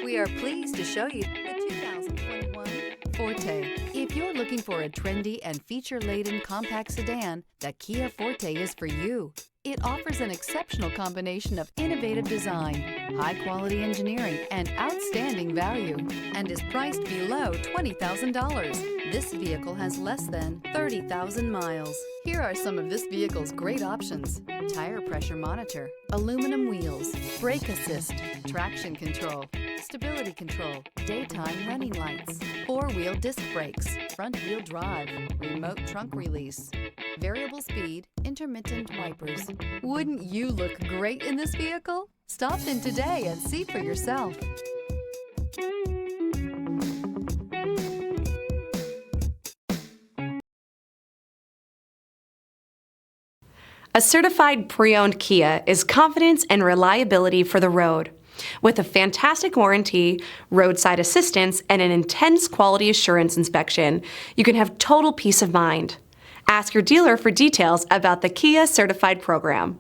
We are pleased to show you the 2021 Forte. If you're looking for a trendy and feature-laden compact sedan, the Kia Forte is for you. It offers an exceptional combination of innovative design, high-quality engineering, and outstanding value, and is priced below $20,000. This vehicle has less than 30,000 miles. Here are some of this vehicle's great options: tire pressure monitor, aluminum wheels, brake assist, traction control, stability control, daytime running lights, four-wheel disc brakes, front-wheel drive, remote trunk release, variable speed, intermittent wipers. Wouldn't you look great in this vehicle? Stop in today and see for yourself. A certified pre-owned Kia is confidence and reliability for the road. With a fantastic warranty, roadside assistance, and an intense quality assurance inspection, you can have total peace of mind. Ask your dealer for details about the Kia Certified program.